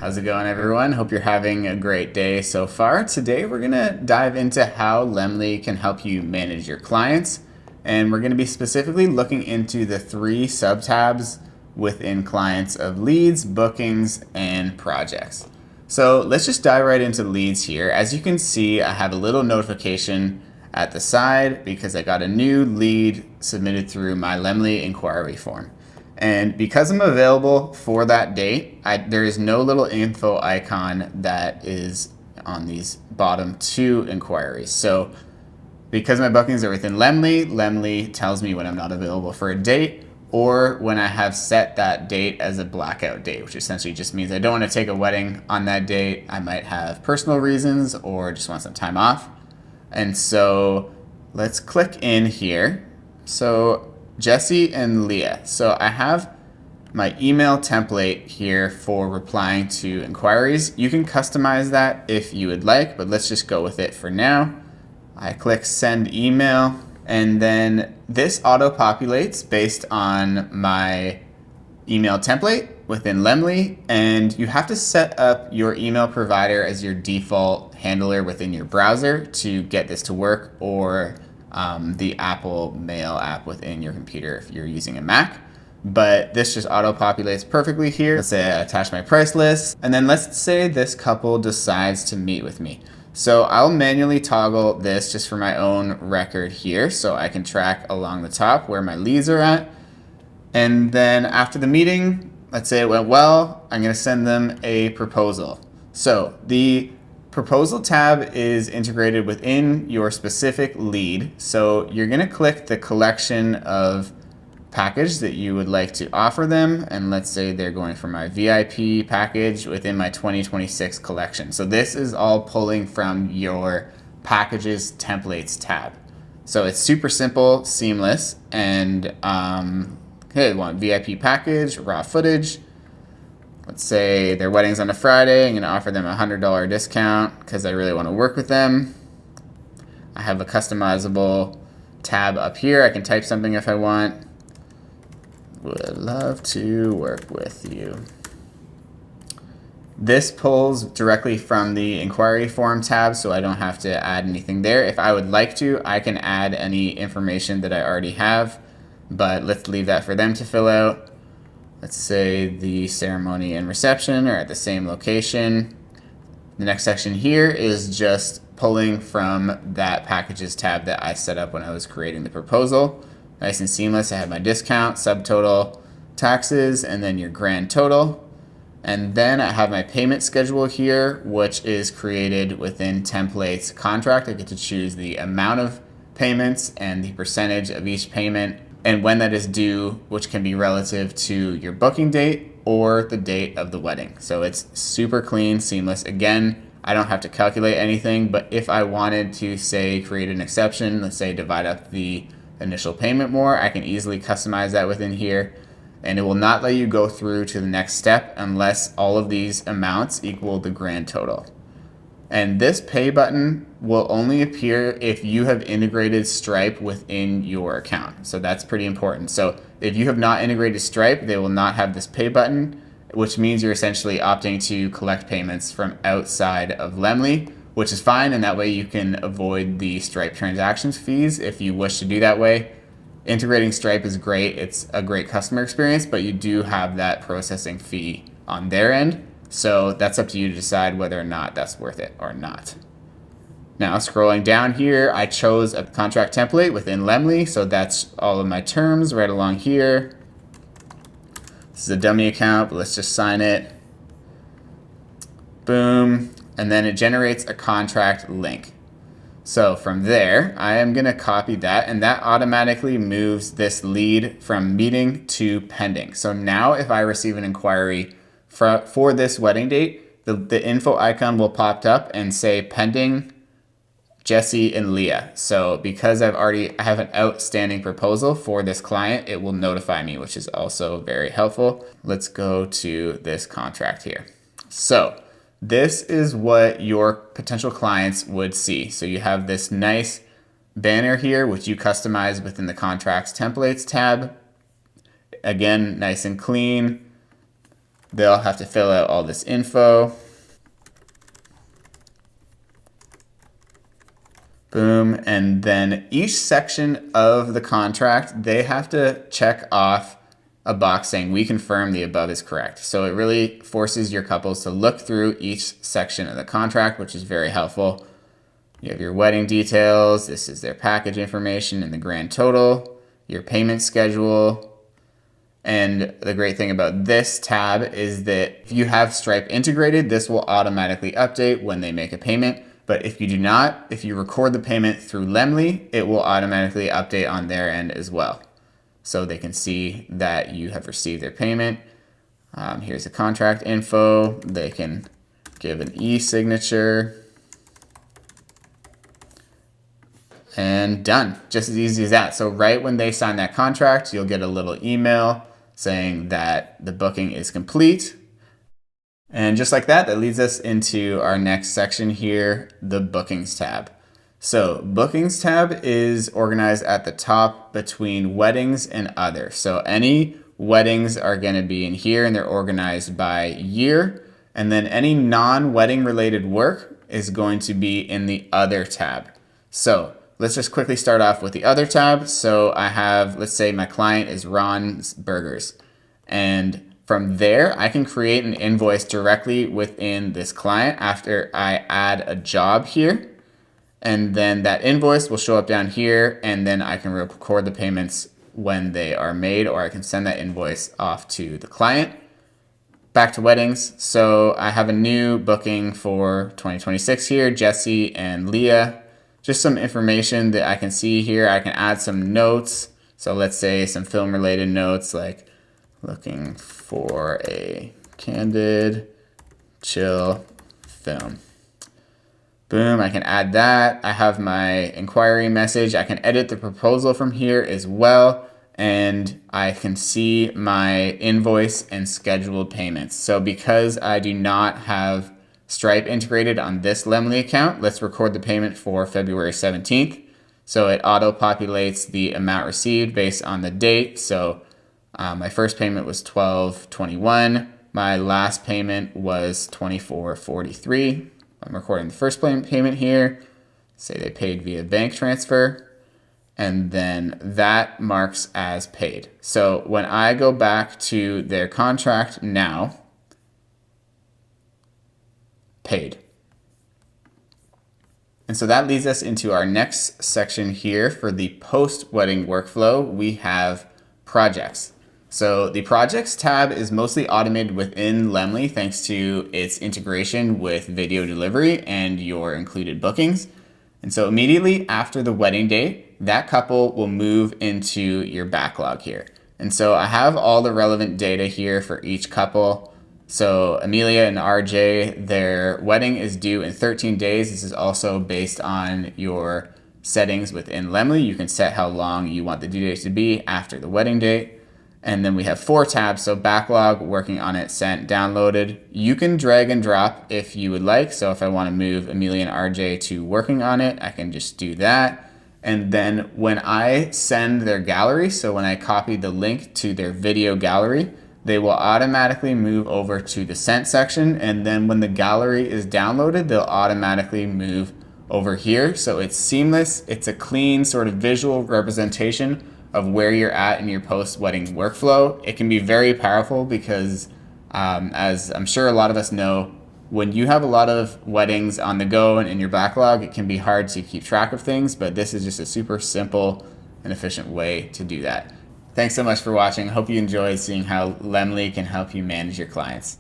How's it going, everyone? Hope you're having a great day so far. Today we're going to dive into how Lemlii can help you manage your clients, and we're going to be specifically looking into the 3 sub-tabs within clients of leads, bookings, and projects. So let's just dive right into leads here. As you can see, I have a little notification at the side because I got a new lead submitted through my Lemlii inquiry form. And because I'm available for that date, there is no little info icon that is on these bottom 2 inquiries. So because my bookings are within Lemlii, Lemlii tells me when I'm not available for a date or when I have set that date as a blackout date, which essentially just means I don't want to take a wedding on that date. I might have personal reasons or just want some time off. And so let's click in here. So Jesse and Leah. So I have my email template here for replying to inquiries. You can customize that if you would like, but let's just go with it for now. I click send email, and then this auto-populates based on my email template within Lemlii, and you have to set up your email provider as your default handler within your browser to get this to work, or the Apple Mail app within your computer if you're using a Mac. But this just auto-populates perfectly here. Let's say I attach my price list, and then let's say this couple decides to meet with me. So I'll manually toggle this just for my own record here so I can track along the top where my leads are at. And then after the meeting, let's say it went well, I'm going to send them a proposal. So the proposal tab is integrated within your specific lead. So you're going to click the collection of package that you would like to offer them. And let's say they're going for my VIP package within my 2026 collection. So this is all pulling from your packages templates tab. So it's super simple, seamless, and okay, I want VIP package, raw footage. Let's say their wedding's on a Friday. I'm going to offer them a $100 discount because I really want to work with them. I have a customizable tab up here. I can type something if I want. Would love to work with you. This pulls directly from the inquiry form tab, so I don't have to add anything there. If I would like to, I can add any information that I already have, but let's leave that for them to fill out. Let's say the ceremony and reception are at the same location. The next section here is just pulling from that packages tab that I set up when I was creating the proposal. Nice and seamless. I have my discount, subtotal, taxes, and then your grand total. And then I have my payment schedule here, which is created within templates contract. I get to choose the amount of payments and the percentage of each payment, and when that is due, which can be relative to your booking date or the date of the wedding. So it's super clean, seamless. Again, I don't have to calculate anything, but if I wanted to, say, create an exception, let's say divide up the initial payment more, I can easily customize that within here. And it will not let you go through to the next step unless all of these amounts equal the grand total. And this pay button will only appear if you have integrated Stripe within your account. So that's pretty important. So if you have not integrated Stripe, they will not have this pay button, which means you're essentially opting to collect payments from outside of Lemlii, which is fine. And that way you can avoid the Stripe transactions fees if you wish to do that way. Integrating Stripe is great. It's a great customer experience, but you do have that processing fee on their end. So that's up to you to decide whether or not that's worth it or not. Now scrolling down here, I chose a contract template within Lemlii. So that's all of my terms right along here. This is a dummy account, but let's just sign it. Boom. And then it generates a contract link. So from there, I am going to copy that, and that automatically moves this lead from meeting to pending. So now if I receive an inquiry for this wedding date, the info icon will pop up and say pending Jesse and Leah. So because I have an outstanding proposal for this client, it will notify me, which is also very helpful. Let's go to this contract here. So this is what your potential clients would see. So you have this nice banner here, which you customize within the contracts templates tab. Again, nice and clean. They'll have to fill out all this info. Boom. And then each section of the contract, they have to check off a box saying we confirm the above is correct. So it really forces your couples to look through each section of the contract, which is very helpful. You have your wedding details. This is their package information and the grand total, your payment schedule. And the great thing about this tab is that if you have Stripe integrated, this will automatically update when they make a payment. But if you do not, if you record the payment through Lemlii, it will automatically update on their end as well. So they can see that you have received their payment. Here's the contract info. They can give an e-signature. And done. Just as easy as that. So right when they sign that contract, you'll get a little email saying that the booking is complete. And just like that, that leads us into our next section here, the Bookings tab. So Bookings tab is organized at the top between weddings and other. So any weddings are going to be in here and they're organized by year. And then any non-wedding related work is going to be in the other tab. So let's just quickly start off with the other tab. So I have, let's say my client is Ron's Burgers. And from there, I can create an invoice directly within this client after I add a job here. And then that invoice will show up down here, and then I can record the payments when they are made, or I can send that invoice off to the client. Back to weddings. So I have a new booking for 2026 here, Jesse and Leah. Just some information that I can see here. I can add some notes. So let's say some film related notes like looking for a candid, chill film. Boom, I can add that. I have my inquiry message. I can edit the proposal from here as well. And I can see my invoice and scheduled payments. So because I do not have Stripe integrated on this Lemlii account, let's record the payment for February 17th. So it auto-populates the amount received based on the date. So my first payment was $12.21. My last payment was $24.43. I'm recording the first payment here. Say they paid via bank transfer. And then that marks as paid. So when I go back to their contract now, paid. And so that leads us into our next section here for the post-wedding workflow. We have projects. So the projects tab is mostly automated within Lemlii thanks to its integration with video delivery and your included bookings. And so immediately after the wedding date, that couple will move into your backlog here. And so I have all the relevant data here for each couple. So Amelia and RJ, their wedding is due in 13 days. This is also based on your settings within Lemlii. You can set how long you want the due date to be after the wedding date. And then we have 4 tabs, so backlog, working on it, sent, downloaded. You can drag and drop if you would like. So if I want to move Amelia and RJ to working on it, I can just do that. And then when I send their gallery, so when I copy the link to their video gallery, they will automatically move over to the sent section. And then when the gallery is downloaded, they'll automatically move over here. So it's seamless. It's a clean sort of visual representation of where you're at in your post-wedding workflow. It can be very powerful because as I'm sure a lot of us know, when you have a lot of weddings on the go and in your backlog, it can be hard to keep track of things, but this is just a super simple and efficient way to do that. Thanks so much for watching. Hope you enjoyed seeing how Lemlii can help you manage your clients.